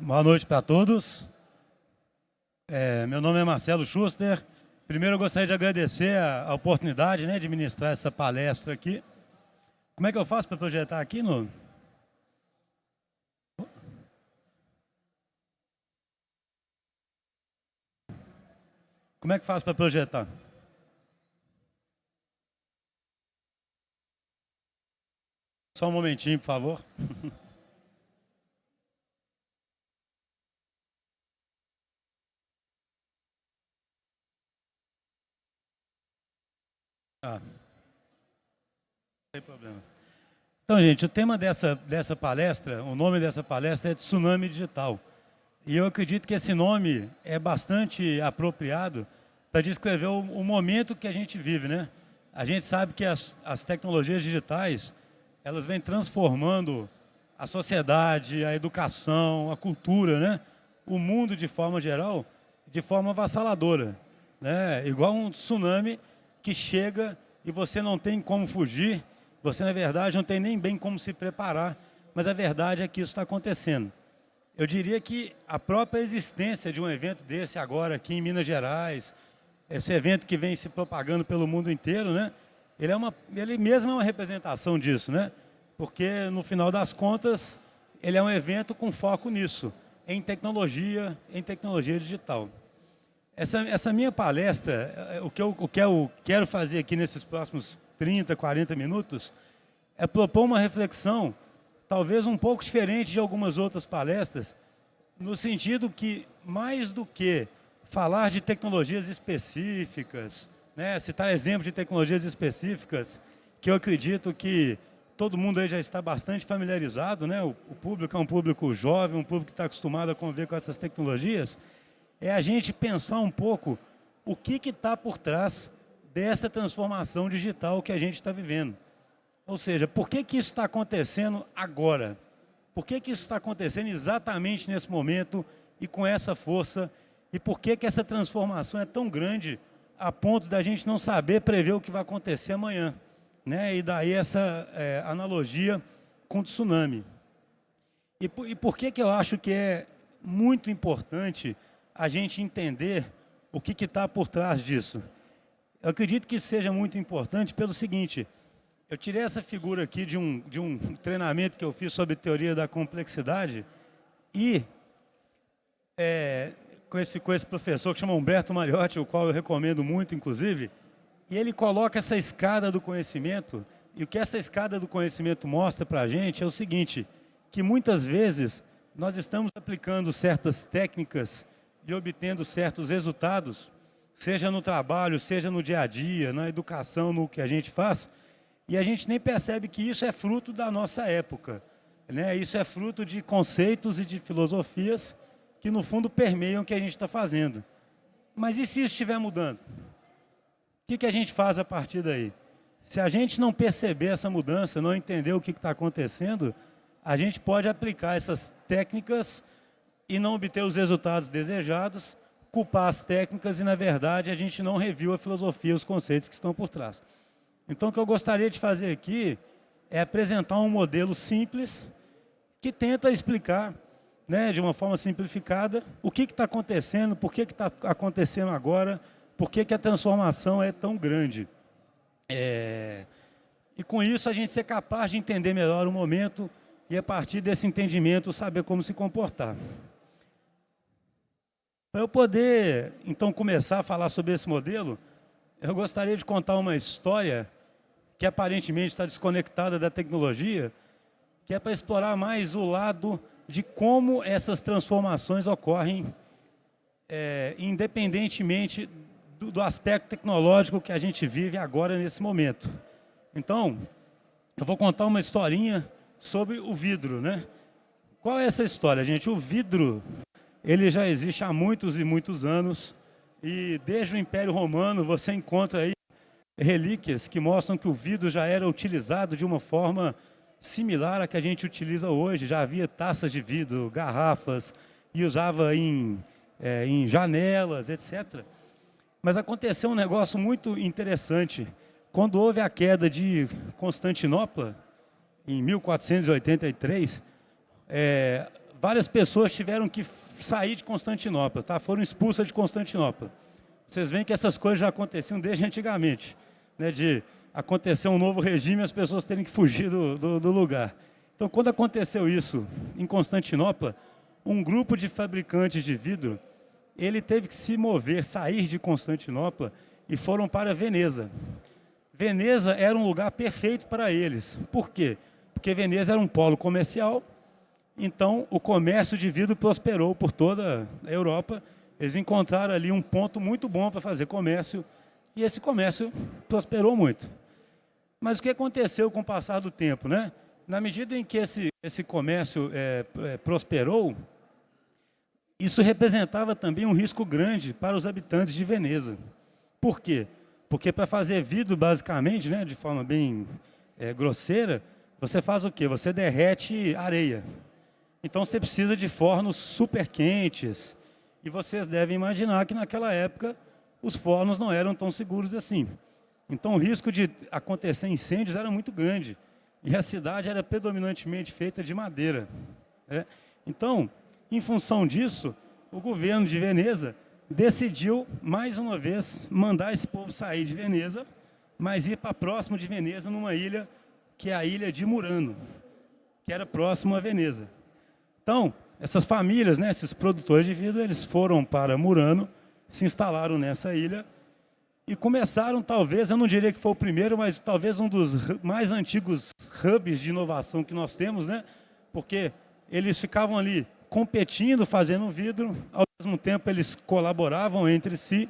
Boa noite para todos. Meu nome é Marcelo Schuster. Primeiro eu gostaria de agradecer a oportunidade, né, de ministrar essa palestra aqui. Como é que eu faço para projetar aqui no... Como é que faz para projetar? Só um momentinho, por favor. Não tem problema. Então, gente, o tema dessa palestra, o nome dessa palestra é Tsunami Digital. E eu acredito que esse nome é bastante apropriado para descrever o momento que a gente vive, né? A gente sabe que as tecnologias digitais, elas vêm transformando a sociedade, a educação, a cultura, né? O mundo de forma geral, de forma avassaladora, né? Igual um tsunami que chega e você não tem como fugir, você, na verdade, não tem nem bem como se preparar, mas a verdade é que isso está acontecendo. Eu diria que a própria existência de um evento desse agora aqui em Minas Gerais, esse evento que vem se propagando pelo mundo inteiro, né? Ele mesmo é uma representação disso, né? Porque, no final das contas, ele é um evento com foco nisso, em tecnologia digital. Essa minha palestra, o que eu quero fazer aqui nesses próximos 30, 40 minutos, é propor uma reflexão, talvez um pouco diferente de algumas outras palestras, no sentido que, mais do que falar de tecnologias específicas, né, citar exemplos de tecnologias específicas, que eu acredito que todo mundo aí já está bastante familiarizado, né? O público é um público jovem, um público que está acostumado a conviver com essas tecnologias, é a gente pensar um pouco o que está por trás dessa transformação digital que a gente está vivendo. Ou seja, por que isso está acontecendo agora? Por que isso está acontecendo exatamente nesse momento e com essa força? E por que essa transformação é tão grande a ponto da gente não saber prever o que vai acontecer amanhã, né? E daí essa analogia com o tsunami. E por que eu acho que é muito importante a gente entender o que está por trás disso? Eu acredito que seja muito importante pelo seguinte: eu tirei essa figura aqui de um treinamento que eu fiz sobre teoria da complexidade e com esse professor que chama Humberto Mariotti, o qual eu recomendo muito, inclusive, e ele coloca essa escada do conhecimento, e o que essa escada do conhecimento mostra para a gente é o seguinte, que muitas vezes nós estamos aplicando certas técnicas e obtendo certos resultados, seja no trabalho, seja no dia a dia, na educação, no que a gente faz, e a gente nem percebe que isso é fruto da nossa época, né? Isso é fruto de conceitos e de filosofias que, no fundo, permeiam o que a gente está fazendo. Mas e se isso estiver mudando? O que a gente faz a partir daí? Se a gente não perceber essa mudança, não entender o que está acontecendo, a gente pode aplicar essas técnicas e não obter os resultados desejados, culpar as técnicas e, na verdade, a gente não reviu a filosofia, os conceitos que estão por trás. Então, o que eu gostaria de fazer aqui é apresentar um modelo simples que tenta explicar, né, de uma forma simplificada, o que está acontecendo, por que está acontecendo agora, por que a transformação é tão grande. E com isso a gente ser capaz de entender melhor o momento e, a partir desse entendimento, saber como se comportar. Para eu poder, então, começar a falar sobre esse modelo, eu gostaria de contar uma história que aparentemente está desconectada da tecnologia, que é para explorar mais o lado de como essas transformações ocorrem, independentemente do aspecto tecnológico que a gente vive agora, nesse momento. Então, eu vou contar uma historinha sobre o vidro, né? Qual é essa história, gente? O vidro, ele já existe há muitos e muitos anos, e desde o Império Romano você encontra aí relíquias que mostram que o vidro já era utilizado de uma forma similar à que a gente utiliza hoje. Já havia taças de vidro, garrafas, e usava em janelas, etc. Mas aconteceu um negócio muito interessante. Quando houve a queda de Constantinopla, em 1483, várias pessoas tiveram que sair de Constantinopla, tá? Foram expulsas de Constantinopla. Vocês veem que essas coisas já aconteciam desde antigamente, né? De acontecer um novo regime e as pessoas terem que fugir do lugar. Então, quando aconteceu isso em Constantinopla, um grupo de fabricantes de vidro, ele teve que se mover, sair de Constantinopla e foram para Veneza. Veneza era um lugar perfeito para eles. Por quê? Porque Veneza era um polo comercial, então o comércio de vidro prosperou por toda a Europa. Eles encontraram ali um ponto muito bom para fazer comércio, e esse comércio prosperou muito. Mas o que aconteceu com o passar do tempo, né? Na medida em que esse comércio prosperou, isso representava também um risco grande para os habitantes de Veneza. Por quê? Porque para fazer vidro, basicamente, né, de forma bem grosseira, você faz o quê? Você derrete areia. Então você precisa de fornos super quentes. E vocês devem imaginar que naquela época os fornos não eram tão seguros assim. Então o risco de acontecer incêndios era muito grande. E a cidade era predominantemente feita de madeira, né? Então, em função disso, o governo de Veneza decidiu, mais uma vez, mandar esse povo sair de Veneza, mas ir para próximo de Veneza, numa ilha, que é a ilha de Murano, que era próximo a Veneza. Então, essas famílias, né, esses produtores de vidro, eles foram para Murano, se instalaram nessa ilha e começaram, talvez, eu não diria que foi o primeiro, mas talvez um dos mais antigos hubs de inovação que nós temos, né? Porque eles ficavam ali competindo, fazendo vidro, ao mesmo tempo eles colaboravam entre si,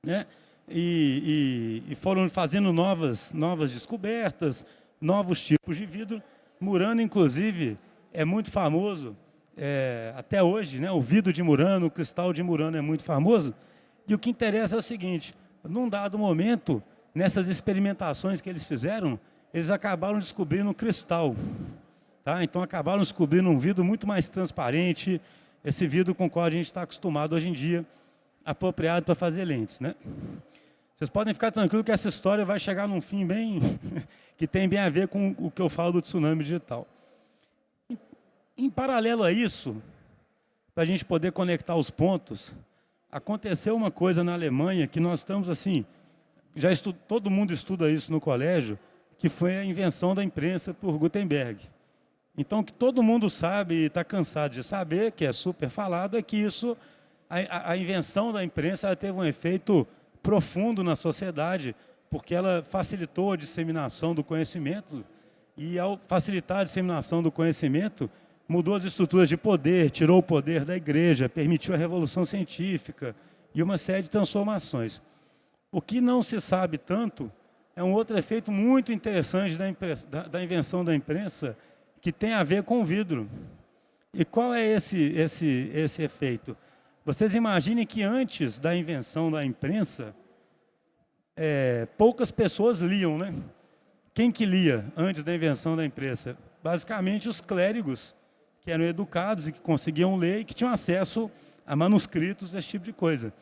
né? E foram fazendo novas descobertas, novos tipos de vidro. Murano, inclusive, é muito famoso, até hoje, né? O vidro de Murano, o cristal de Murano é muito famoso. E o que interessa é o seguinte: num dado momento, nessas experimentações que eles fizeram, eles acabaram descobrindo um cristal. Tá? Então, acabaram descobrindo um vidro muito mais transparente, esse vidro com o qual a gente está acostumado hoje em dia, apropriado para fazer lentes, né? Vocês podem ficar tranquilos que essa história vai chegar num fim bem que tem bem a ver com o que eu falo do tsunami digital. Em paralelo a isso, para a gente poder conectar os pontos, aconteceu uma coisa na Alemanha que nós estamos assim, todo mundo estuda isso no colégio, que foi a invenção da imprensa por Gutenberg. Então, o que todo mundo sabe e está cansado de saber, que é super falado, é que isso, a invenção da imprensa, ela teve um efeito profundo na sociedade, porque ela facilitou a disseminação do conhecimento, e ao facilitar a disseminação do conhecimento, mudou as estruturas de poder, tirou o poder da igreja, permitiu a revolução científica e uma série de transformações. O que não se sabe tanto é um outro efeito muito interessante da invenção da imprensa, que tem a ver com o vidro. E qual é esse efeito? Vocês imaginem que antes da invenção da imprensa, poucas pessoas liam, né? Quem que lia antes da invenção da imprensa? Basicamente os clérigos, que eram educados e que conseguiam ler e que tinham acesso a manuscritos, esse tipo de coisa.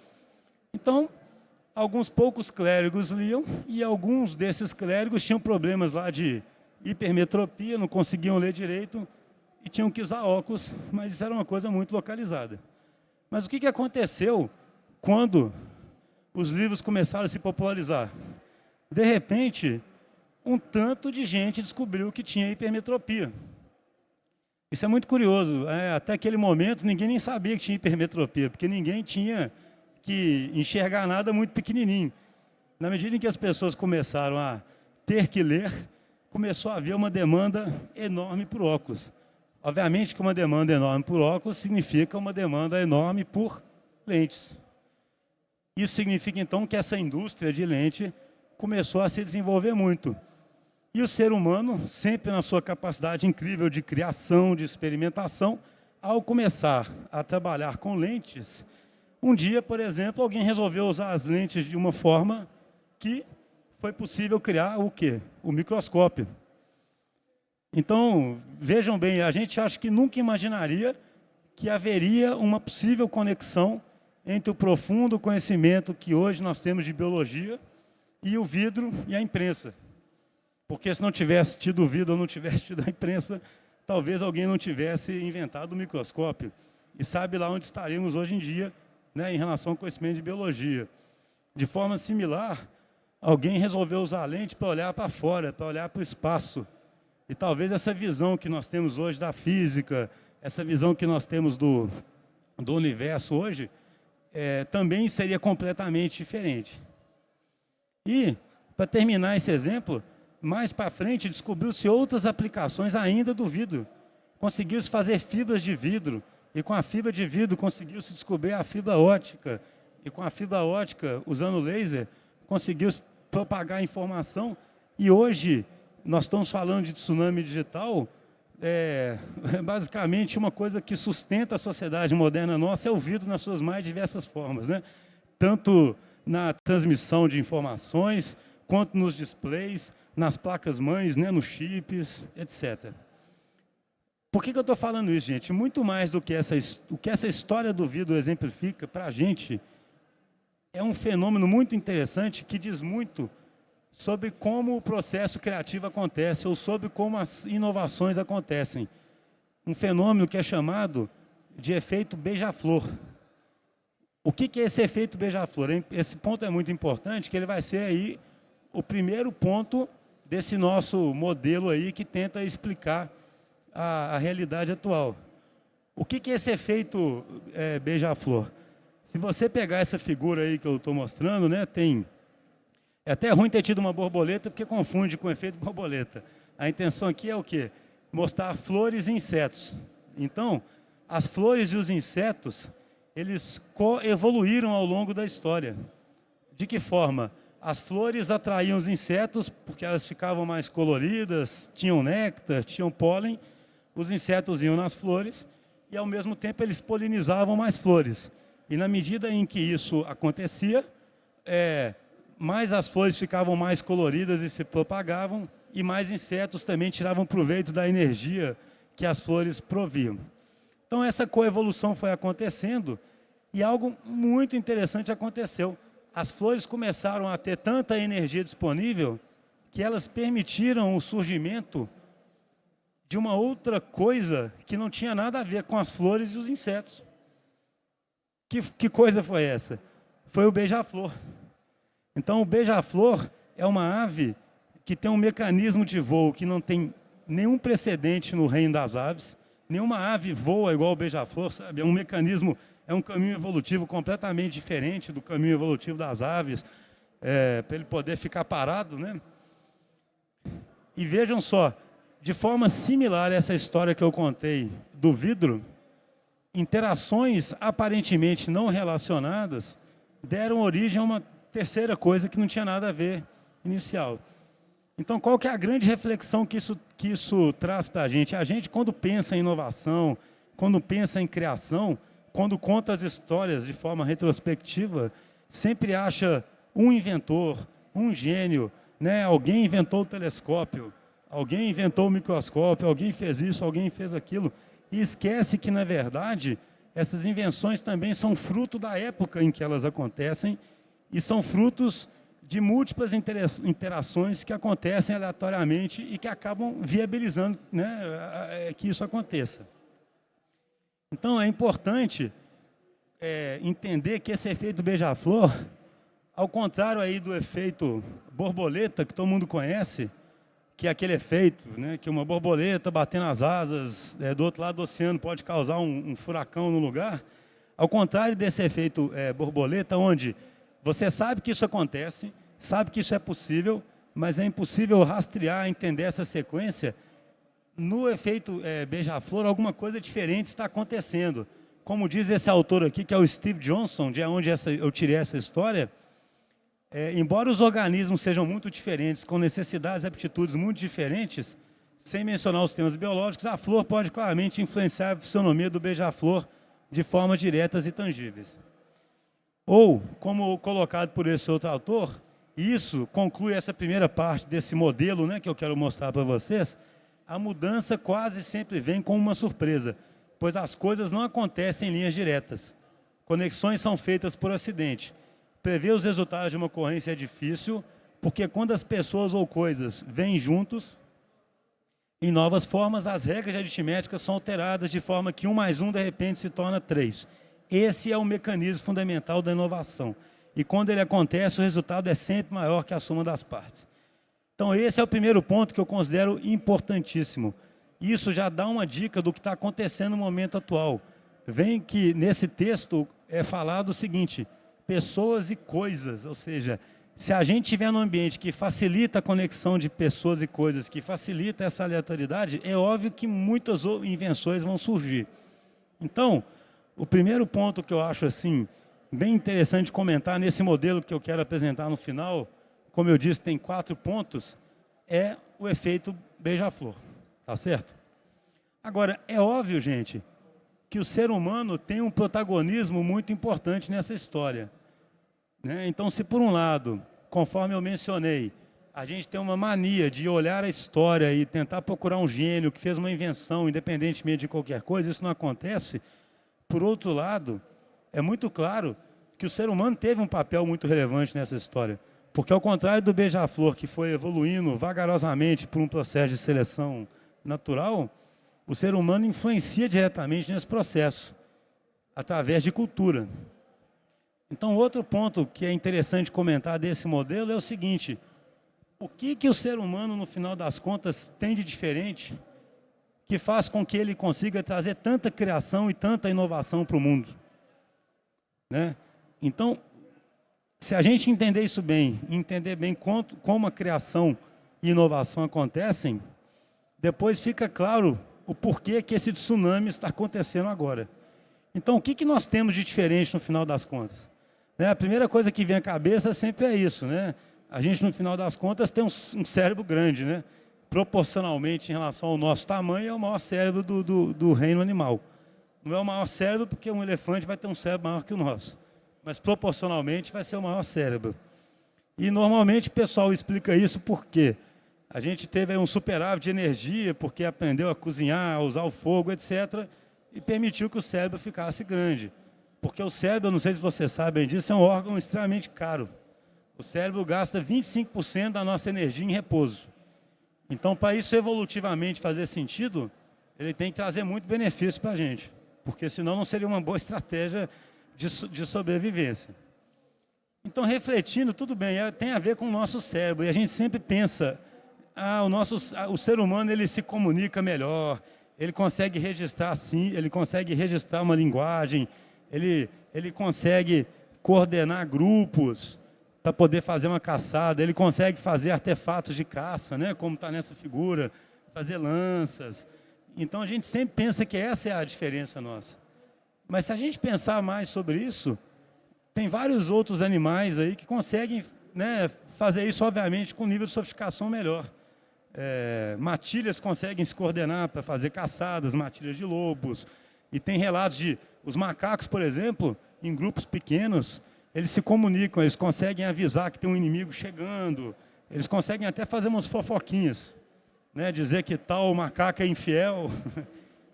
Então, alguns poucos clérigos liam e alguns desses clérigos tinham problemas lá de hipermetropia, não conseguiam ler direito e tinham que usar óculos, mas isso era uma coisa muito localizada. Mas o que aconteceu quando os livros começaram a se popularizar? De repente, um tanto de gente descobriu que tinha hipermetropia. Isso é muito curioso. Até aquele momento, ninguém nem sabia que tinha hipermetropia, porque ninguém tinha que enxergar nada muito pequenininho. Na medida em que as pessoas começaram a ter que ler, começou a haver uma demanda enorme por óculos. Obviamente que uma demanda enorme por óculos significa uma demanda enorme por lentes. Isso significa, então, que essa indústria de lente começou a se desenvolver muito. E o ser humano, sempre na sua capacidade incrível de criação, de experimentação, ao começar a trabalhar com lentes, um dia, por exemplo, alguém resolveu usar as lentes de uma forma que foi possível criar o quê? O microscópio. Então, vejam bem, a gente acha que nunca imaginaria que haveria uma possível conexão entre o profundo conhecimento que hoje nós temos de biologia e o vidro e a imprensa. Porque se não tivesse tido o vidro ou não tivesse tido a imprensa, talvez alguém não tivesse inventado o microscópio. E sabe lá onde estaríamos hoje em dia, né, em relação ao conhecimento de biologia. De forma similar, alguém resolveu usar a lente para olhar para fora, para olhar para o espaço. E talvez essa visão que nós temos hoje da física, essa visão que nós temos do universo hoje, também seria completamente diferente. E, para terminar esse exemplo, mais para frente descobriu-se outras aplicações ainda do vidro. Conseguiu-se fazer fibras de vidro, e com a fibra de vidro conseguiu-se descobrir a fibra ótica. E com a fibra ótica, usando laser, conseguiu-se propagar a informação. E hoje, nós estamos falando de tsunami digital, basicamente uma coisa que sustenta a sociedade moderna nossa é o vidro nas suas mais diversas formas, né? Tanto na transmissão de informações, quanto nos displays, nas placas-mães, né, nos chips, etc. Por que eu estou falando isso, gente? Muito mais do que o que essa história do vidro exemplifica para a gente, é um fenômeno muito interessante que diz muito sobre como o processo criativo acontece ou sobre como as inovações acontecem. Um fenômeno que é chamado de efeito beija-flor. O que é esse efeito beija-flor? Esse ponto é muito importante, que ele vai ser aí o primeiro ponto desse nosso modelo aí que tenta explicar a realidade atual. O que é esse efeito beija-flor? Se você pegar essa figura aí que eu estou mostrando, né, é até ruim ter tido uma borboleta, porque confunde com o efeito borboleta. A intenção aqui é o quê? Mostrar flores e insetos. Então, as flores e os insetos, eles coevoluíram ao longo da história. De que forma? As flores atraíam os insetos, porque elas ficavam mais coloridas, tinham néctar, tinham pólen. Os insetos iam nas flores e, ao mesmo tempo, eles polinizavam mais flores. E, na medida em que isso acontecia, mais as flores ficavam mais coloridas e se propagavam, e mais insetos também tiravam proveito da energia que as flores proviam. Então, essa coevolução foi acontecendo e algo muito interessante aconteceu. As flores começaram a ter tanta energia disponível que elas permitiram o surgimento de uma outra coisa que não tinha nada a ver com as flores e os insetos. Que coisa foi essa? Foi o beija-flor. Então, o beija-flor é uma ave que tem um mecanismo de voo que não tem nenhum precedente no reino das aves. Nenhuma ave voa igual o beija-flor, sabe? É um caminho evolutivo completamente diferente do caminho evolutivo das aves, para ele poder ficar parado, né? E vejam só, de forma similar a essa história que eu contei do vidro, interações aparentemente não relacionadas deram origem a uma terceira coisa que não tinha nada a ver inicial. Então, qual que é a grande reflexão que isso traz para a gente? A gente, quando pensa em inovação, quando pensa em criação, quando conta as histórias de forma retrospectiva, sempre acha um inventor, um gênio, né? Alguém inventou o telescópio, alguém inventou o microscópio, alguém fez isso, alguém fez aquilo, e esquece que, na verdade, essas invenções também são fruto da época em que elas acontecem e são frutos de múltiplas interações que acontecem aleatoriamente e que acabam viabilizando, né, que isso aconteça. Então, é importante entender que esse efeito beija-flor, ao contrário aí do efeito borboleta, que todo mundo conhece, que é aquele efeito, né, que uma borboleta batendo as asas do outro lado do oceano pode causar um furacão no lugar, ao contrário desse efeito borboleta, onde você sabe que isso acontece, sabe que isso é possível, mas é impossível rastrear, entender essa sequência. No efeito beija-flor, alguma coisa diferente está acontecendo. Como diz esse autor aqui, que é o Steve Johnson, de onde eu tirei essa história, embora os organismos sejam muito diferentes, com necessidades e aptitudes muito diferentes, sem mencionar os temas biológicos, a flor pode claramente influenciar a fisionomia do beija-flor de formas diretas e tangíveis. Ou, como colocado por esse outro autor, isso conclui essa primeira parte desse modelo, né, que eu quero mostrar para vocês. A mudança quase sempre vem com uma surpresa, pois as coisas não acontecem em linhas diretas. Conexões são feitas por acidente. Prever os resultados de uma ocorrência é difícil, porque quando as pessoas ou coisas vêm juntos, Em novas formas, as regras de aritmética são alteradas de forma que 1 mais 1, de repente, se torna 3. Esse é o mecanismo fundamental da inovação. E quando ele acontece, o resultado é sempre maior que a soma das partes. Então, esse é o primeiro ponto que eu considero importantíssimo. Isso já dá uma dica do que está acontecendo no momento atual. Vem que, nesse texto, é falado o seguinte: pessoas e coisas, ou seja, se a gente tiver num ambiente que facilita a conexão de pessoas e coisas, que facilita essa aleatoriedade, é óbvio que muitas invenções vão surgir. Então, o primeiro ponto que eu acho assim bem interessante comentar nesse modelo que eu quero apresentar no final, como eu disse, tem 4 pontos, é o efeito beija-flor, tá certo? Agora, é óbvio, gente, que o ser humano tem um protagonismo muito importante nessa história. Então, se por um lado, conforme eu mencionei, a gente tem uma mania de olhar a história e tentar procurar um gênio que fez uma invenção, independentemente de qualquer coisa, isso não acontece. Por outro lado, é muito claro que o ser humano teve um papel muito relevante nessa história. Porque, ao contrário do beija-flor, que foi evoluindo vagarosamente por um processo de seleção natural, o ser humano influencia diretamente nesse processo, através de cultura. Então, outro ponto que é interessante comentar desse modelo é o seguinte: o que o ser humano, no final das contas, tem de diferente que faz com que ele consiga trazer tanta criação e tanta inovação para o mundo? Então, se a gente entender isso bem, entender bem como a criação e inovação acontecem, depois fica claro o porquê que esse tsunami está acontecendo agora. Então, o que nós temos de diferente no final das contas? A primeira coisa que vem à cabeça sempre é isso, A gente, no final das contas, tem um cérebro grande, Proporcionalmente, em relação ao nosso tamanho, é o maior cérebro do reino animal. Não é o maior cérebro porque um elefante vai ter um cérebro maior que o nosso, mas proporcionalmente vai ser o maior cérebro. E, normalmente, o pessoal explica isso porque a gente teve aí um superávit de energia, porque aprendeu a cozinhar, a usar o fogo, etc., e permitiu que o cérebro ficasse grande. Porque o cérebro, não sei se vocês sabem disso, é um órgão extremamente caro. O cérebro gasta 25% da nossa energia em repouso. Então, para isso evolutivamente fazer sentido, ele tem que trazer muito benefício para a gente. Porque senão não seria uma boa estratégia de sobrevivência. Então, refletindo, tudo bem, tem a ver com o nosso cérebro. E a gente sempre pensa, o ser humano ele se comunica melhor, ele consegue registrar assim, ele consegue registrar uma linguagem, ele consegue coordenar grupos para poder fazer uma caçada, ele consegue fazer artefatos de caça, como está nessa figura, fazer lanças. Então, a gente sempre pensa que essa é a diferença nossa. Mas se a gente pensar mais sobre isso, tem vários outros animais aí que conseguem fazer isso, obviamente, com um nível de sofisticação melhor. Matilhas conseguem se coordenar para fazer caçadas, matilhas de lobos. E tem relatos de os macacos, por exemplo, em grupos pequenos, eles se comunicam, eles conseguem avisar que tem um inimigo chegando, eles conseguem até fazer umas fofoquinhas, dizer que tal macaco é infiel.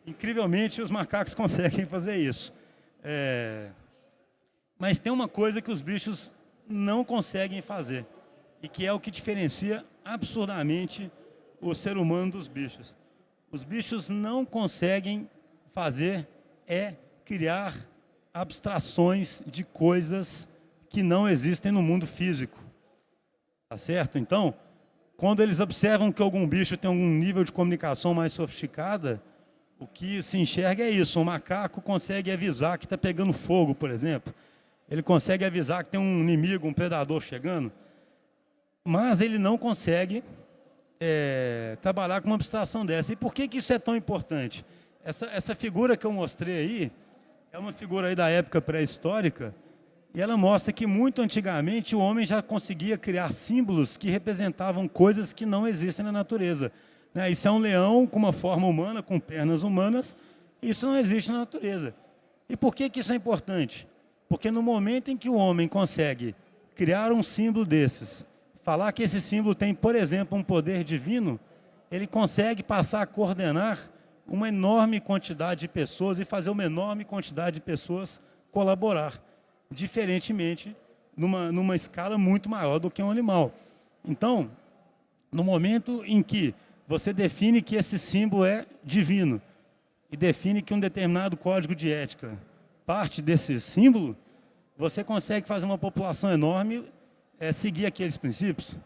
Incrivelmente, os macacos conseguem fazer isso. Mas tem uma coisa que os bichos não conseguem fazer, e que é o que diferencia absurdamente o ser humano dos bichos. Os bichos não conseguem fazer criar abstrações de coisas que não existem no mundo físico. Tá certo? Então, quando eles observam que algum bicho tem algum nível de comunicação mais sofisticada, o que se enxerga é isso. Um macaco consegue avisar que está pegando fogo, por exemplo. Ele consegue avisar que tem um inimigo, um predador chegando. Mas ele não consegue trabalhar com uma abstração dessa. E por que isso é tão importante? Essa figura que eu mostrei aí é uma figura aí da época pré-histórica, e ela mostra que muito antigamente o homem já conseguia criar símbolos que representavam coisas que não existem na natureza. Isso é um leão com uma forma humana, com pernas humanas, isso não existe na natureza. E por que isso é importante? Porque no momento em que o homem consegue criar um símbolo desses, falar que esse símbolo tem, por exemplo, um poder divino, ele consegue passar a coordenar uma enorme quantidade de pessoas e fazer uma enorme quantidade de pessoas colaborar, diferentemente numa escala muito maior do que um animal. Então, no momento em que você define que esse símbolo é divino e define que um determinado código de ética parte desse símbolo, você consegue fazer uma população enorme seguir aqueles princípios.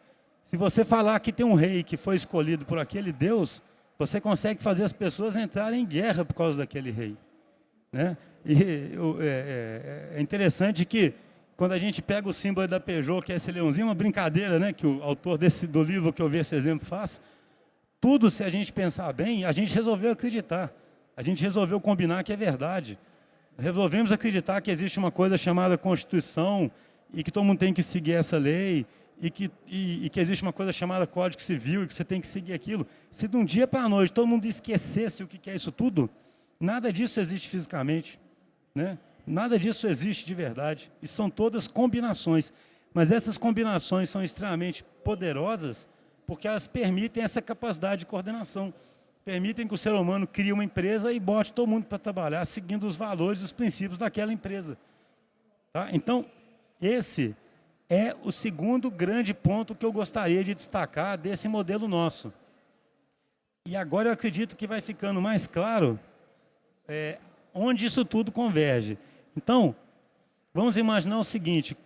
Se você falar que tem um rei que foi escolhido por aquele Deus, você consegue fazer as pessoas entrarem em guerra por causa daquele rei, né? E é interessante que, quando a gente pega o símbolo da Peugeot, que é esse leãozinho, uma brincadeira, né, que o autor do livro que eu vi esse exemplo faz, tudo, se a gente pensar bem, a gente resolveu acreditar. A gente resolveu combinar que é verdade. Resolvemos acreditar que existe uma coisa chamada Constituição e que todo mundo tem que seguir essa lei e que existe uma coisa chamada Código Civil e que você tem que seguir aquilo. Se de um dia para a noite todo mundo esquecesse o que é isso tudo, nada disso existe fisicamente, né? Nada disso existe de verdade. E são todas combinações. Mas essas combinações são extremamente poderosas porque elas permitem essa capacidade de coordenação. Permitem que o ser humano crie uma empresa e bote todo mundo para trabalhar seguindo os valores e os princípios daquela empresa. Tá? Então, esse é o segundo grande ponto que eu gostaria de destacar desse modelo nosso. E agora eu acredito que vai ficando mais claro onde isso tudo converge. Então, vamos imaginar o seguinte,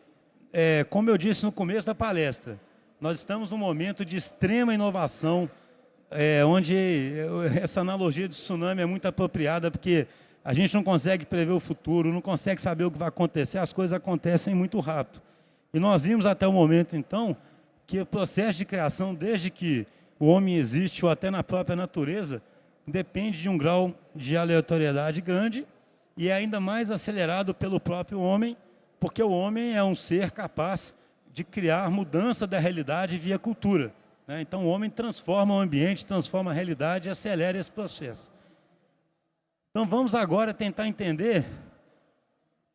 como eu disse no começo da palestra, nós estamos num momento de extrema inovação, onde essa analogia de tsunami é muito apropriada, porque a gente não consegue prever o futuro, não consegue saber o que vai acontecer, as coisas acontecem muito rápido. E nós vimos até o momento, então, que o processo de criação, desde que o homem existe, ou até na própria natureza, depende de um grau de aleatoriedade grande e é ainda mais acelerado pelo próprio homem, porque o homem é um ser capaz de criar mudança da realidade via cultura. Então, o homem transforma o ambiente, transforma a realidade e acelera esse processo. Então, vamos agora tentar entender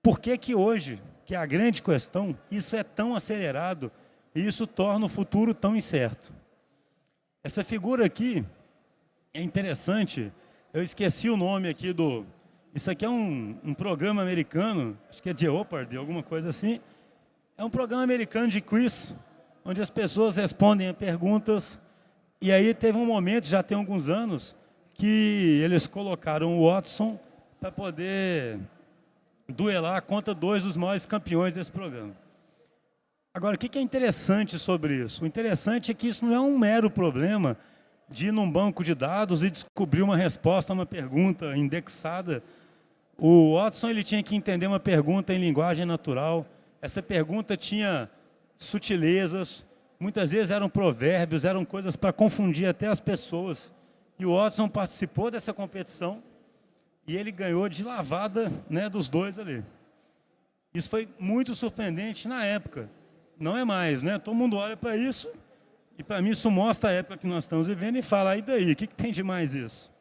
por que hoje, que é a grande questão, isso é tão acelerado e isso torna o futuro tão incerto. Essa figura aqui é interessante, eu esqueci o nome aqui isso aqui é um programa americano, acho que é Jeopardy, alguma coisa assim. É um programa americano de quiz, onde as pessoas respondem a perguntas, e aí teve um momento, já tem alguns anos, que eles colocaram o Watson para poder duelar contra dois dos maiores campeões desse programa. Agora, o que é interessante sobre isso? O interessante é que isso não é um mero problema de ir num banco de dados e descobrir uma resposta a uma pergunta indexada. O Watson ele tinha que entender uma pergunta em linguagem natural. Essa pergunta tinha sutilezas, muitas vezes eram provérbios, eram coisas para confundir até as pessoas. E o Watson participou dessa competição e ele ganhou de lavada, né, dos dois ali. Isso foi muito surpreendente na época. Não é mais, né? Todo mundo olha para isso e para mim isso mostra a época que nós estamos vivendo e fala, e daí, o que tem de mais isso?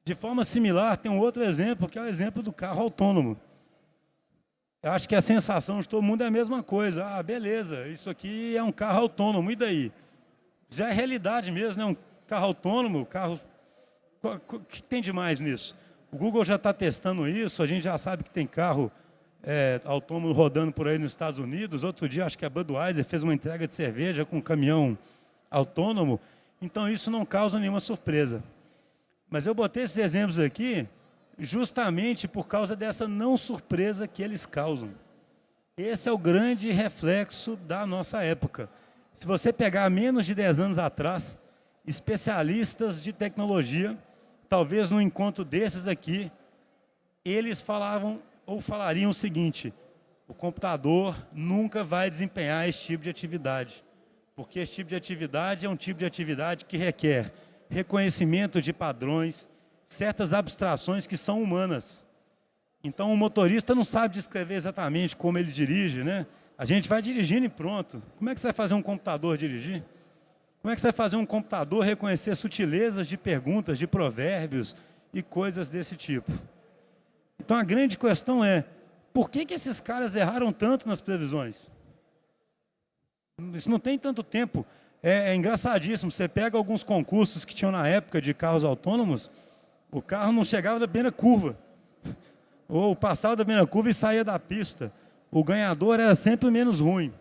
De forma similar, tem um outro exemplo, que é o exemplo do carro autônomo. Eu acho que a sensação de todo mundo é a mesma coisa. Ah, beleza, isso aqui é um carro autônomo, e daí? Já é realidade mesmo, né? Um carro autônomo, o que tem de mais nisso? O Google já está testando isso, a gente já sabe que tem carro autônomo rodando por aí nos Estados Unidos. Outro dia, acho que a Budweiser fez uma entrega de cerveja com um caminhão autônomo. Então, isso não causa nenhuma surpresa. Mas eu botei esses exemplos aqui justamente por causa dessa não surpresa que eles causam. Esse é o grande reflexo da nossa época. Se você pegar menos de 10 anos atrás, especialistas de tecnologia, talvez num encontro desses aqui, eles falavam ou falariam o seguinte: o computador nunca vai desempenhar esse tipo de atividade, porque esse tipo de atividade é um tipo de atividade que requer reconhecimento de padrões, certas abstrações que são humanas. Então, o motorista não sabe descrever exatamente como ele dirige, né? A gente vai dirigindo e pronto. Como é que você vai fazer um computador dirigir? Como é que você vai fazer um computador reconhecer sutilezas de perguntas, de provérbios e coisas desse tipo? Então, a grande questão é, por que esses caras erraram tanto nas previsões? Isso não tem tanto tempo. É engraçadíssimo. Você pega alguns concursos que tinham na época de carros autônomos, o carro não chegava da primeira curva. Ou passava da primeira curva e saía da pista. O ganhador era sempre o menos ruim.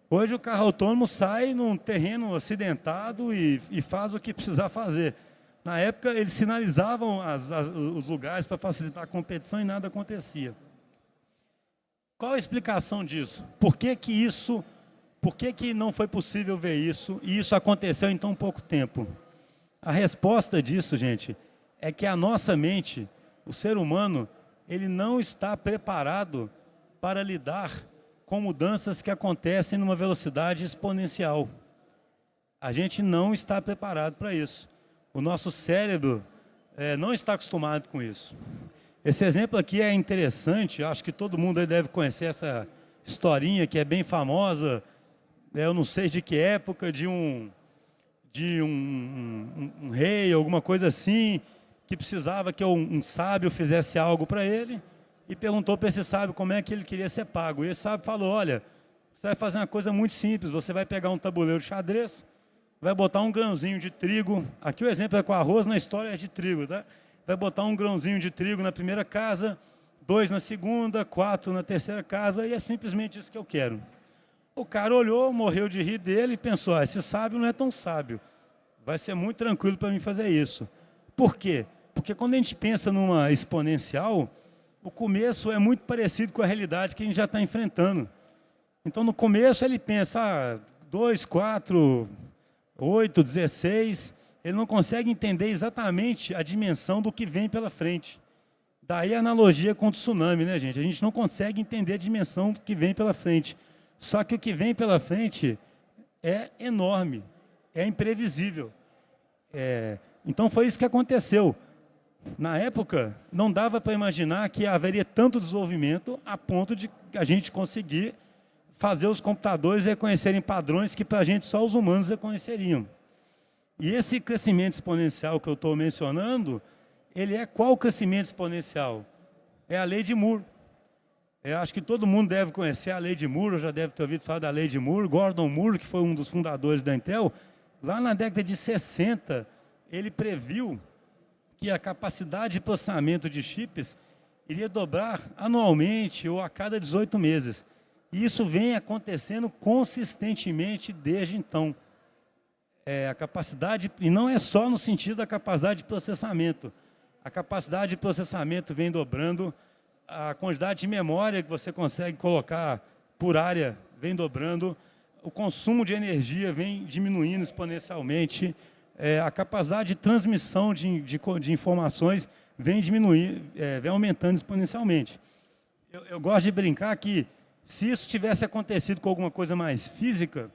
Hoje o carro autônomo sai num terreno acidentado e faz o que precisar fazer. Na época, eles sinalizavam os lugares para facilitar a competição e nada acontecia. Qual a explicação disso? Por que não foi possível ver isso e isso aconteceu em tão pouco tempo? A resposta disso, gente, é que a nossa mente, o ser humano, ele não está preparado para lidar com mudanças que acontecem numa velocidade exponencial. A gente não está preparado para isso. O nosso cérebro não está acostumado com isso. Esse exemplo aqui é interessante, acho que todo mundo aí deve conhecer essa historinha que é bem famosa, eu não sei de que época, de um rei, alguma coisa assim, que precisava que um sábio fizesse algo para ele, e perguntou para esse sábio como é que ele queria ser pago. E esse sábio falou, olha, você vai fazer uma coisa muito simples, você vai pegar um tabuleiro de xadrez, vai botar um grãozinho de trigo, aqui o exemplo é com arroz, na história é de trigo, tá? Vai botar um grãozinho de trigo na primeira casa, 2 na segunda, 4 na terceira casa, e é simplesmente isso que eu quero. O cara olhou, morreu de rir dele e pensou, esse sábio não é tão sábio, vai ser muito tranquilo para mim fazer isso. Por quê? Porque quando a gente pensa numa exponencial, o começo é muito parecido com a realidade que a gente já está enfrentando. Então, no começo, ele pensa, 2, 4, 8, 16, ele não consegue entender exatamente a dimensão do que vem pela frente. Daí a analogia com o tsunami, né, gente? A gente não consegue entender a dimensão do que vem pela frente. Só que o que vem pela frente é enorme, é imprevisível. Então, foi isso que aconteceu. Na época, não dava para imaginar que haveria tanto desenvolvimento a ponto de a gente conseguir fazer os computadores reconhecerem padrões que para a gente só os humanos reconheceriam. E esse crescimento exponencial que eu estou mencionando, ele é qual crescimento exponencial? É a lei de Moore. Eu acho que todo mundo deve conhecer a lei de Moore, já deve ter ouvido falar da lei de Moore. Gordon Moore, que foi um dos fundadores da Intel, lá na década de 60, ele previu que a capacidade de processamento de chips iria dobrar anualmente ou a cada 18 meses. E isso vem acontecendo consistentemente desde então. A capacidade, e não é só no sentido da capacidade de processamento. A capacidade de processamento vem dobrando, a quantidade de memória que você consegue colocar por área vem dobrando, o consumo de energia vem diminuindo exponencialmente, a capacidade de transmissão de informações vem vem aumentando exponencialmente. Eu gosto de brincar que, se isso tivesse acontecido com alguma coisa mais física,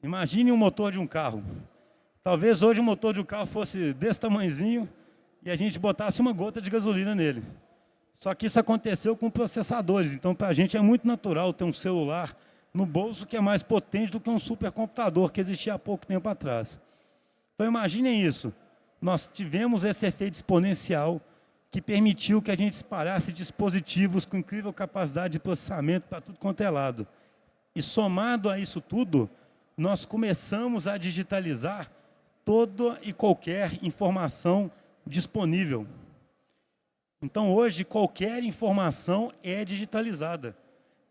imagine um motor de um carro. Talvez hoje o motor de um carro fosse desse tamanhozinho e a gente botasse uma gota de gasolina nele. Só que isso aconteceu com processadores. Então, para a gente é muito natural ter um celular no bolso que é mais potente do que um supercomputador que existia há pouco tempo atrás. Então, imaginem isso. Nós tivemos esse efeito exponencial que permitiu que a gente espalhasse dispositivos com incrível capacidade de processamento para tudo quanto é lado. E somado a isso tudo, nós começamos a digitalizar toda e qualquer informação disponível. Então, hoje, qualquer informação é digitalizada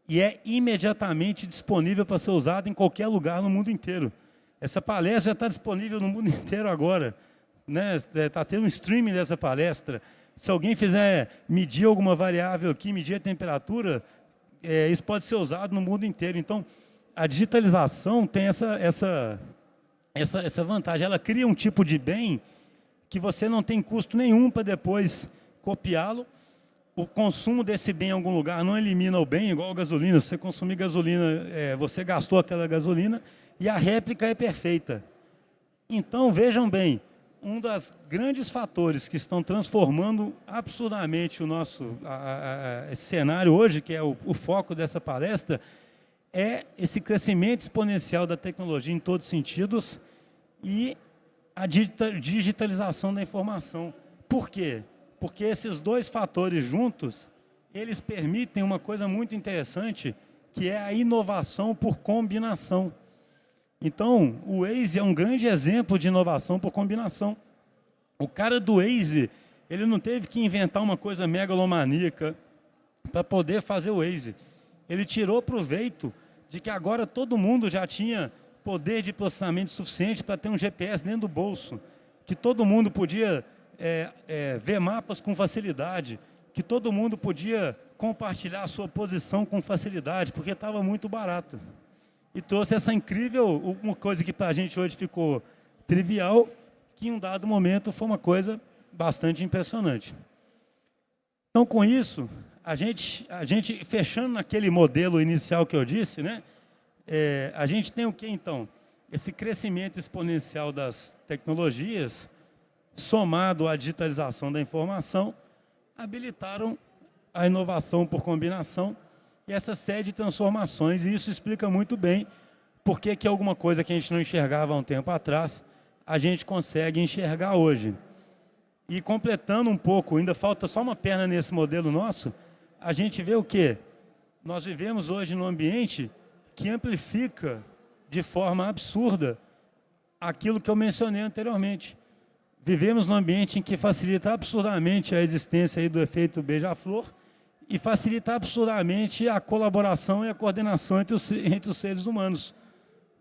e é imediatamente disponível para ser usada em qualquer lugar no mundo inteiro. Essa palestra já está disponível no mundo inteiro agora. Está tendo um streaming dessa palestra. Se alguém fizer medir alguma variável aqui, medir a temperatura, isso pode ser usado no mundo inteiro. Então, a digitalização tem essa vantagem. Ela cria um tipo de bem que você não tem custo nenhum para depois copiá-lo. O consumo desse bem em algum lugar não elimina o bem, igual a gasolina. Se você consumir gasolina, você gastou aquela gasolina e a réplica é perfeita. Então, vejam bem, um dos grandes fatores que estão transformando absurdamente o nosso esse cenário hoje, que é o foco dessa palestra, é esse crescimento exponencial da tecnologia em todos os sentidos e a digitalização da informação. Por quê? Porque esses dois fatores juntos, eles permitem uma coisa muito interessante, que é a inovação por combinação. Então, o Waze é um grande exemplo de inovação por combinação. O cara do Waze, ele não teve que inventar uma coisa megalomaníaca para poder fazer o Waze. Ele tirou proveito de que agora todo mundo já tinha poder de processamento suficiente para ter um GPS dentro do bolso, que todo mundo podia ver mapas com facilidade, que todo mundo podia compartilhar a sua posição com facilidade, porque estava muito barato. E trouxe essa incrível, uma coisa que para a gente hoje ficou trivial, que em um dado momento foi uma coisa bastante impressionante. Então, com isso, a gente fechando naquele modelo inicial que eu disse, né, a gente tem o que, então? Esse crescimento exponencial das tecnologias, somado à digitalização da informação, habilitaram a inovação por combinação e essa série de transformações, e isso explica muito bem por que alguma coisa que a gente não enxergava há um tempo atrás, a gente consegue enxergar hoje. E completando um pouco, ainda falta só uma perna nesse modelo nosso, a gente vê o quê? Nós vivemos hoje num ambiente que amplifica de forma absurda aquilo que eu mencionei anteriormente. Vivemos num ambiente em que facilita absurdamente a existência aí do efeito beija-flor e facilita absurdamente a colaboração e a coordenação entre os seres humanos.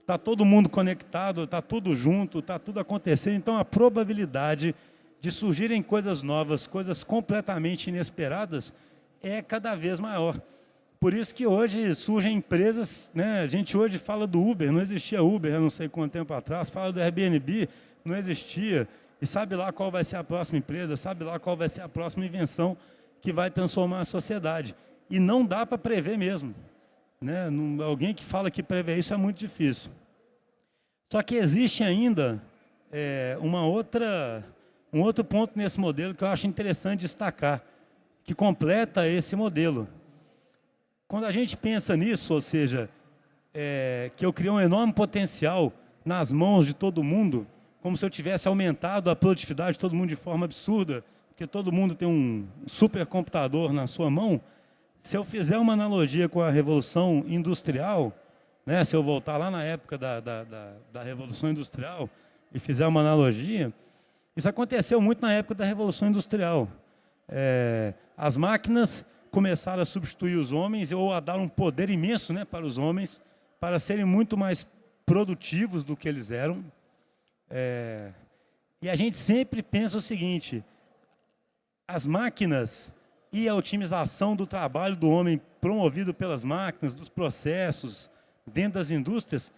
Está todo mundo conectado, está tudo junto, está tudo acontecendo, então a probabilidade de surgirem coisas novas, coisas completamente inesperadas, é cada vez maior. Por isso que hoje surgem empresas, né? A gente hoje fala do Uber, não existia Uber há não sei quanto tempo atrás, fala do Airbnb, não existia, e sabe lá qual vai ser a próxima empresa, sabe lá qual vai ser a próxima invenção que vai transformar a sociedade. E não dá para prever mesmo, né? Alguém que fala que prevê isso é muito difícil. Só que existe ainda um outro ponto nesse modelo que eu acho interessante destacar, que completa esse modelo. Quando a gente pensa nisso, ou seja, que eu criei um enorme potencial nas mãos de todo mundo, como se eu tivesse aumentado a produtividade de todo mundo de forma absurda, porque todo mundo tem um supercomputador na sua mão, se eu fizer uma analogia com a Revolução Industrial, né, se eu voltar lá na época da Revolução Industrial e fizer uma analogia, isso aconteceu muito na época da Revolução Industrial. As máquinas começaram a substituir os homens ou a dar um poder imenso, né, para os homens, para serem muito mais produtivos do que eles eram. E a gente sempre pensa o seguinte: as máquinas e a otimização do trabalho do homem promovido pelas máquinas, dos processos, dentro das indústrias,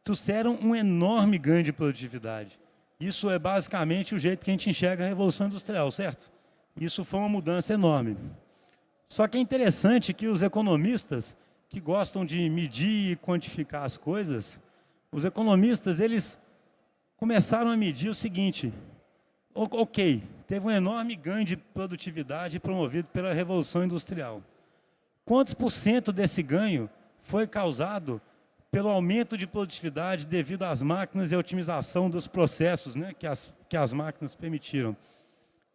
trouxeram um enorme ganho de produtividade. Isso é basicamente o jeito que a gente enxerga a Revolução Industrial, certo? Isso foi uma mudança enorme. Só que é interessante que os economistas, que gostam de medir e quantificar as coisas, os economistas, eles começaram a medir o seguinte: ok, teve um enorme ganho de produtividade promovido pela Revolução Industrial. Quantos por cento desse ganho foi causado pelo aumento de produtividade devido às máquinas e a otimização dos processos, né, que as máquinas permitiram?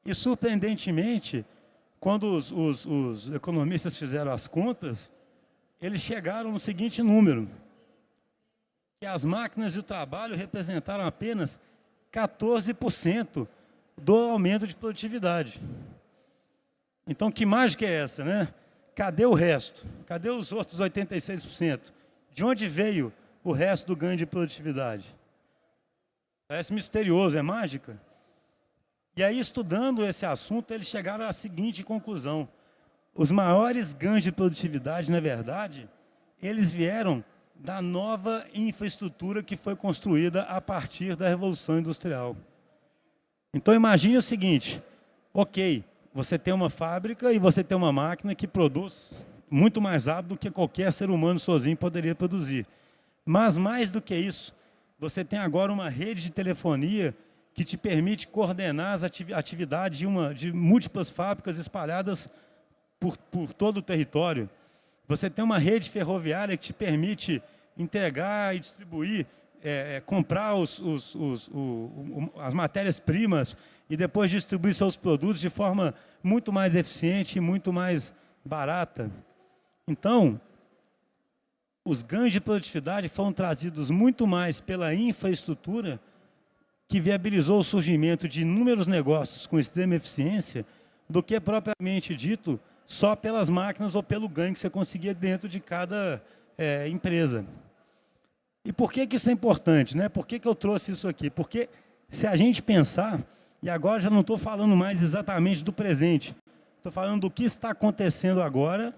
E, surpreendentemente, quando os economistas fizeram as contas, eles chegaram no seguinte número: que as máquinas e o trabalho representaram apenas 14% do aumento de produtividade. Então, que mágica é essa, né? Cadê o resto? Cadê os outros 86%? De onde veio o resto do ganho de produtividade? Parece misterioso, é mágica? E aí, estudando esse assunto, eles chegaram à seguinte conclusão: os maiores ganhos de produtividade, na verdade, eles vieram da nova infraestrutura que foi construída a partir da Revolução Industrial. Então, imagine o seguinte: ok, você tem uma fábrica e você tem uma máquina que produz muito mais rápido do que qualquer ser humano sozinho poderia produzir. Mas, mais do que isso, você tem agora uma rede de telefonia que te permite coordenar as atividades de múltiplas fábricas espalhadas por todo o território. Você tem uma rede ferroviária que te permite entregar e distribuir, comprar as matérias-primas e depois distribuir seus produtos de forma muito mais eficiente e muito mais barata. Então, os ganhos de produtividade foram trazidos muito mais pela infraestrutura, que viabilizou o surgimento de inúmeros negócios com extrema eficiência, do que propriamente dito só pelas máquinas ou pelo ganho que você conseguia dentro de cada empresa. E por que isso é importante, né? Por que eu trouxe isso aqui? Porque se a gente pensar, e agora já não estou falando mais exatamente do presente, estou falando do que está acontecendo agora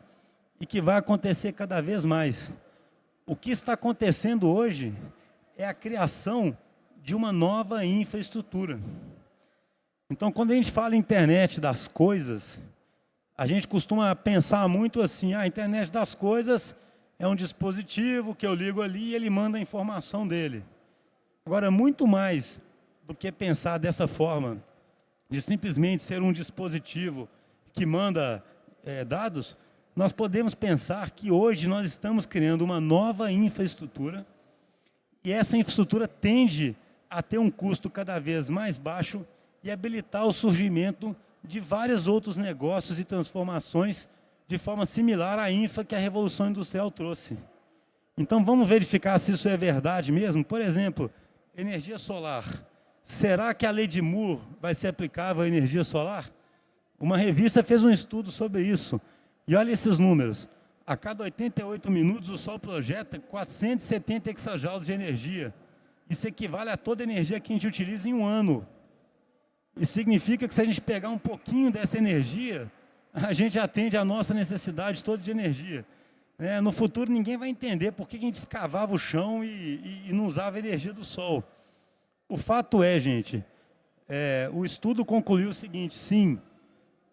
e que vai acontecer cada vez mais. O que está acontecendo hoje é a criação de uma nova infraestrutura. Então, quando a gente fala internet das coisas, a gente costuma pensar muito assim, a internet das coisas é um dispositivo que eu ligo ali e ele manda a informação dele. Agora, muito mais do que pensar dessa forma, de simplesmente ser um dispositivo que manda dados, nós podemos pensar que hoje nós estamos criando uma nova infraestrutura e essa infraestrutura tende a ter um custo cada vez mais baixo e habilitar o surgimento de vários outros negócios e transformações de forma similar à infra que a Revolução Industrial trouxe. Então, vamos verificar se isso é verdade mesmo. Por exemplo, energia solar. Será que a lei de Moore vai ser aplicável à energia solar? Uma revista fez um estudo sobre isso. E olha esses números. A cada 88 minutos, o Sol projeta 470 exajoules de energia. Isso equivale a toda a energia que a gente utiliza em um ano. Isso significa que se a gente pegar um pouquinho dessa energia, a gente atende à nossa necessidade toda de energia. No futuro, ninguém vai entender por que a gente escavava o chão e não usava a energia do Sol. O fato é, gente, o estudo concluiu o seguinte, sim,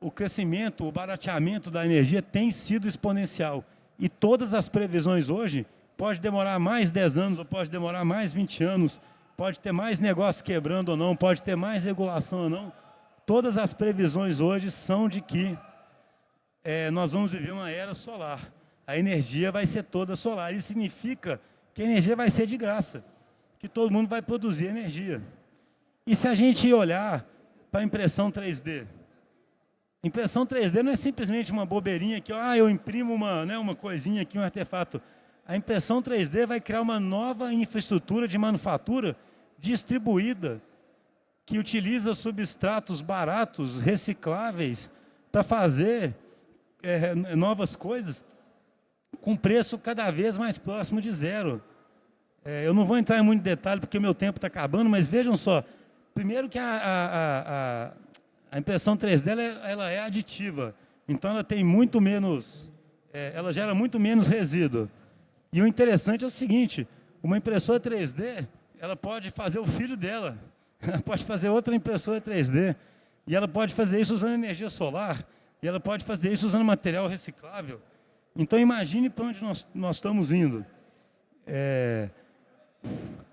o crescimento, o barateamento da energia tem sido exponencial. E todas as previsões hoje, pode demorar mais 10 anos ou pode demorar mais 20 anos, pode ter mais negócio quebrando ou não, pode ter mais regulação ou não. Todas as previsões hoje são de que nós vamos viver uma era solar. A energia vai ser toda solar. Isso significa que a energia vai ser de graça, que todo mundo vai produzir energia. E se a gente olhar para a impressão 3D? Impressão 3D não é simplesmente uma bobeirinha que eu imprimo uma coisinha aqui, um artefato. A impressão 3D vai criar uma nova infraestrutura de manufatura distribuída, que utiliza substratos baratos, recicláveis, para fazer novas coisas, com preço cada vez mais próximo de zero. Eu não vou entrar em muito detalhe, porque o meu tempo está acabando, mas vejam só, primeiro que a impressão 3D ela é aditiva, então ela tem muito menos, ela gera muito menos resíduo. E o interessante é o seguinte, uma impressora 3D, ela pode fazer o filho dela, ela pode fazer outra impressora 3D, e ela pode fazer isso usando energia solar, e ela pode fazer isso usando material reciclável. Então imagine para onde nós estamos indo.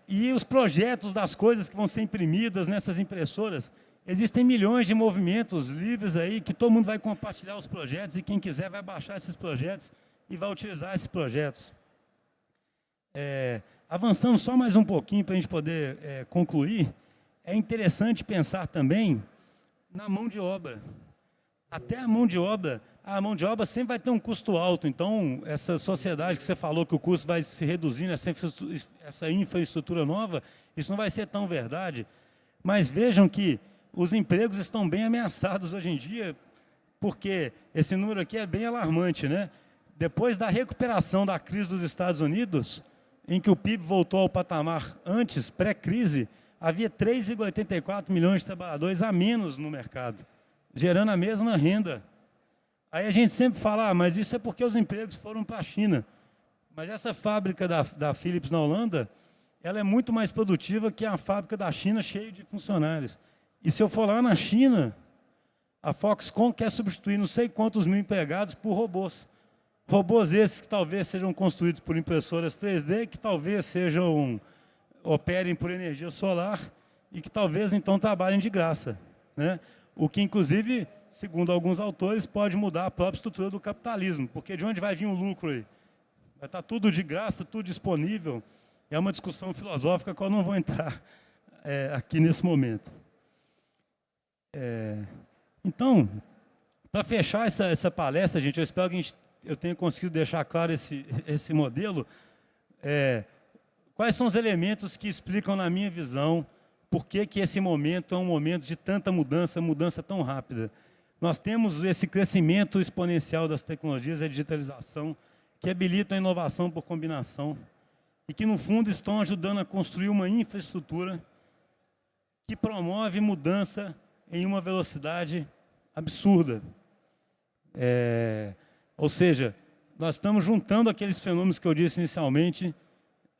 E os projetos das coisas que vão ser imprimidas nessas impressoras, existem milhões de movimentos livres aí, que todo mundo vai compartilhar os projetos, e quem quiser vai baixar esses projetos e vai utilizar esses projetos. Avançando só mais um pouquinho para a gente poder concluir, é interessante pensar também na mão de obra. Até a mão de obra sempre vai ter um custo alto, então essa sociedade que você falou que o custo vai se reduzir nessa infraestrutura nova, isso não vai ser tão verdade. Mas vejam que os empregos estão bem ameaçados hoje em dia, porque esse número aqui é bem alarmante, né? Depois da recuperação da crise dos Estados Unidos, em que o PIB voltou ao patamar antes, pré-crise, havia 3,84 milhões de trabalhadores a menos no mercado, gerando a mesma renda. Aí a gente sempre fala, mas isso é porque os empregos foram para a China. Mas essa fábrica da Philips na Holanda, ela é muito mais produtiva que a fábrica da China, cheia de funcionários. E se eu for lá na China, a Foxconn quer substituir não sei quantos mil empregados por robôs. Robôs esses que talvez sejam construídos por impressoras 3D, que talvez operem por energia solar e que talvez então trabalhem de graça, né? O que inclusive, segundo alguns autores, pode mudar a própria estrutura do capitalismo, porque de onde vai vir o lucro aí? Vai estar tudo de graça, tudo disponível. É uma discussão filosófica que eu não vou entrar aqui nesse momento. Então, para fechar essa palestra, gente, eu espero que eu tenha conseguido deixar claro esse modelo. Quais são os elementos que explicam, na minha visão, por que esse momento é um momento de tanta mudança tão rápida? Nós temos esse crescimento exponencial das tecnologias, a digitalização, que habilitam a inovação por combinação e que, no fundo, estão ajudando a construir uma infraestrutura que promove mudança em uma velocidade absurda. Ou seja, nós estamos juntando aqueles fenômenos que eu disse inicialmente,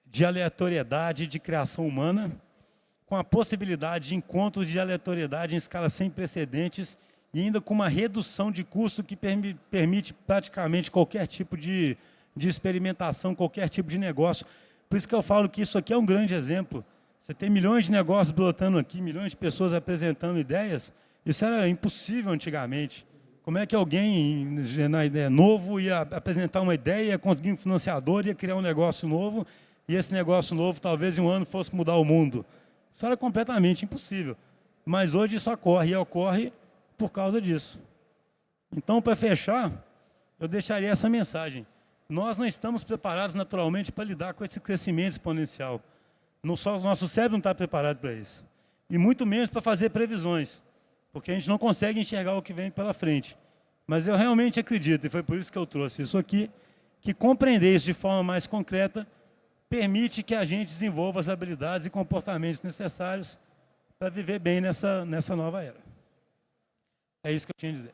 de aleatoriedade de criação humana, com a possibilidade de encontros de aleatoriedade em escala sem precedentes e ainda com uma redução de custo que permite praticamente qualquer tipo de experimentação, qualquer tipo de negócio. Por isso que eu falo que isso aqui é um grande exemplo. Você tem milhões de negócios brotando aqui, milhões de pessoas apresentando ideias. Isso era impossível antigamente. Como é que alguém na ideia novo ia apresentar uma ideia, ia conseguir um financiador, ia criar um negócio novo, e esse negócio novo talvez em um ano fosse mudar o mundo? Isso era completamente impossível. Mas hoje isso ocorre, e ocorre por causa disso. Então, para fechar, eu deixaria essa mensagem. Nós não estamos preparados naturalmente para lidar com esse crescimento exponencial. Nosso cérebro não está preparado para isso. E muito menos para fazer previsões, porque a gente não consegue enxergar o que vem pela frente. Mas eu realmente acredito, e foi por isso que eu trouxe isso aqui, que compreender isso de forma mais concreta permite que a gente desenvolva as habilidades e comportamentos necessários para viver bem nessa nova era. É isso que eu tinha a dizer.